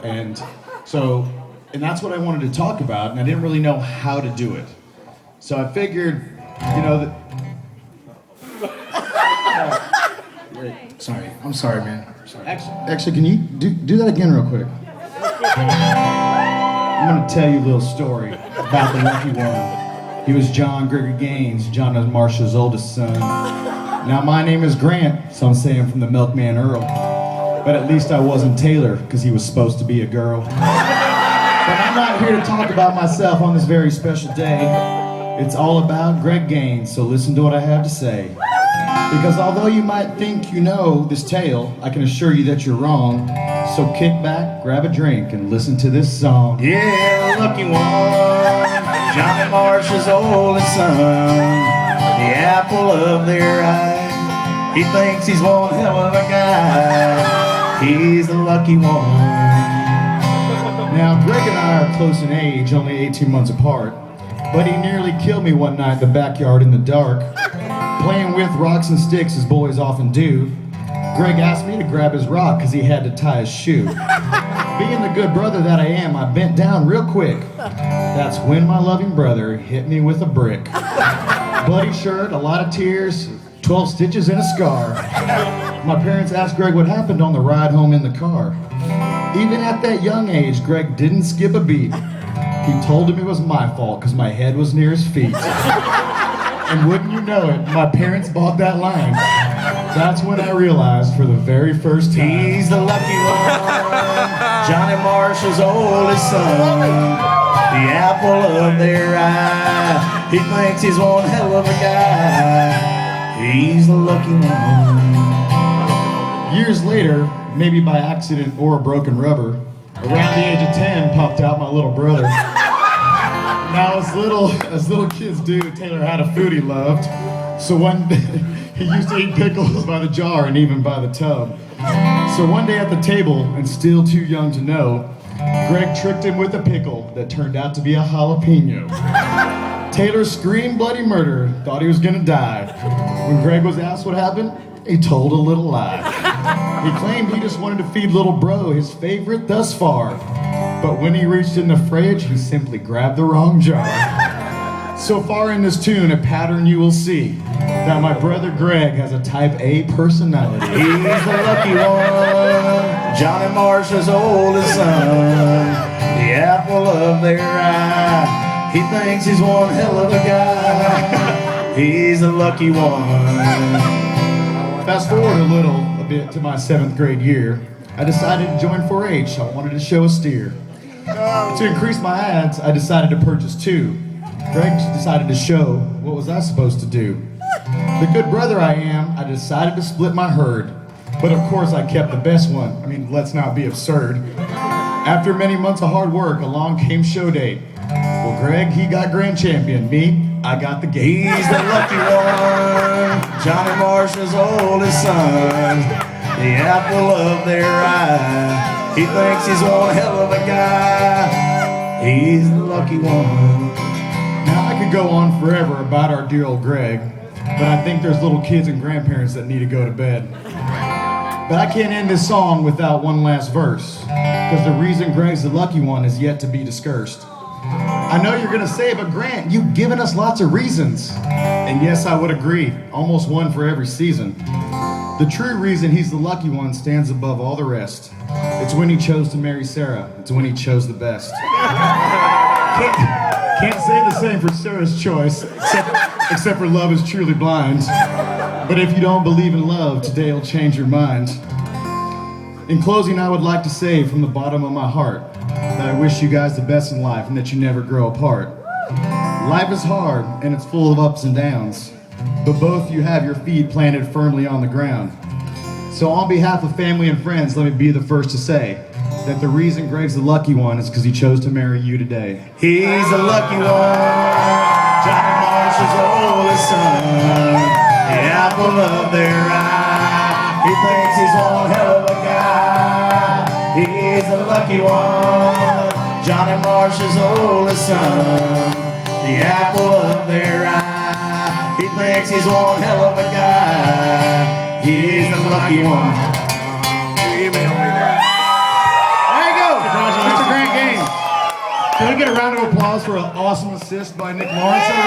And so, and that's what I wanted to talk about, and I didn't really know how to do it. So I figured, you know, that. Sorry, I'm sorry, man. Sorry. Actually, can you do that again real quick? I'm gonna tell you a little story about the lucky one. He was John Gregory Gaines, John and Marcia's oldest son. Now my name is Grant, so I'm saying from the Milkman Earl. But at least I wasn't Taylor, because he was supposed to be a girl. But I'm not here to talk about myself on this very special day. It's all about Greg Gaines, so listen to what I have to say. Because although you might think you know this tale, I can assure you that you're wrong. So kick back, grab a drink, and listen to this song. Yeah, the lucky one, Johnny Marsh's oldest son, the apple of their eye. He thinks he's one hell of a guy. He's the lucky one. Now, Greg and I are close in age, only 18 months apart, but he nearly killed me one night in the backyard in the dark. Playing with rocks and sticks as boys often do, Greg asked me to grab his rock because he had to tie his shoe. Being the good brother that I am, I bent down real quick. That's when my loving brother hit me with a brick. Bloody shirt, a lot of tears, 12 stitches and a scar. My parents asked Greg what happened on the ride home in the car. Even at that young age, Greg didn't skip a beat. He told him it was my fault because my head was near his feet. And wouldn't you know it, my parents bought that line. That's when I realized for the very first time. He's the lucky one, Johnny Marsh's oldest son, the apple of their eye. He thinks he's one hell of a guy. He's the lucky one. Years later, maybe by accident or a broken rubber, around the age of 10 popped out my little brother. Now, as little kids do, Taylor had a food he loved. So one day, he used to eat pickles by the jar and even by the tub. So one day at the table, and still too young to know, Greg tricked him with a pickle that turned out to be a jalapeno. Taylor screamed bloody murder, thought he was gonna die. When Greg was asked what happened, he told a little lie. He claimed he just wanted to feed little bro his favorite thus far. But when he reached in the fridge, he simply grabbed the wrong jar. So far in this tune, a pattern you will see, that my brother Greg has a type A personality. He's the lucky one, Johnny Marsh's oldest son, the apple of their eye. He thinks he's one hell of a guy. He's the lucky one. Fast forward a bit to my 7th grade year, I decided to join 4-H. I wanted to show a steer. To increase my ads, I decided to purchase 2. Greg decided to show. What was I supposed to do? The good brother I am, I decided to split my herd. But of course I kept the best one. I mean, let's not be absurd. After many months of hard work, along came show date. Well, Greg, he got grand champion. Me, I got the gate. He's the lucky one, Johnny Marsh's oldest son, the apple of their eye. He thinks he's one hell of a guy. He's the lucky one. Now I could go on forever about our dear old Greg, but I think there's little kids and grandparents that need to go to bed. But I can't end this song without one last verse, because the reason Greg's the lucky one is yet to be discussed. I know you're gonna say, but Grant, you've given us lots of reasons. And yes, I would agree, almost one for every season. The true reason he's the lucky one stands above all the rest. It's when he chose to marry Sarah. It's when he chose the best. Can't say the same for Sarah's choice, except for love is truly blind. But if you don't believe in love, today will change your mind. In closing, I would like to say from the bottom of my heart that I wish you guys the best in life and that you never grow apart. Life is hard and it's full of ups and downs, but both you have your feet planted firmly on the ground. So on behalf of family and friends, let me be the first to say that the reason Greg's the lucky one is because he chose to marry you today. He's the lucky one, Johnny Marsh's oldest son, the apple of their eye. He thinks he's one hell of a guy. He's the lucky one, Johnny Marsh's oldest son, the apple of their eye. He thinks he's one hell of a guy. He's the lucky one. Email me that. There you go. Can we get a round of applause for an awesome assist by Nick Lawrence?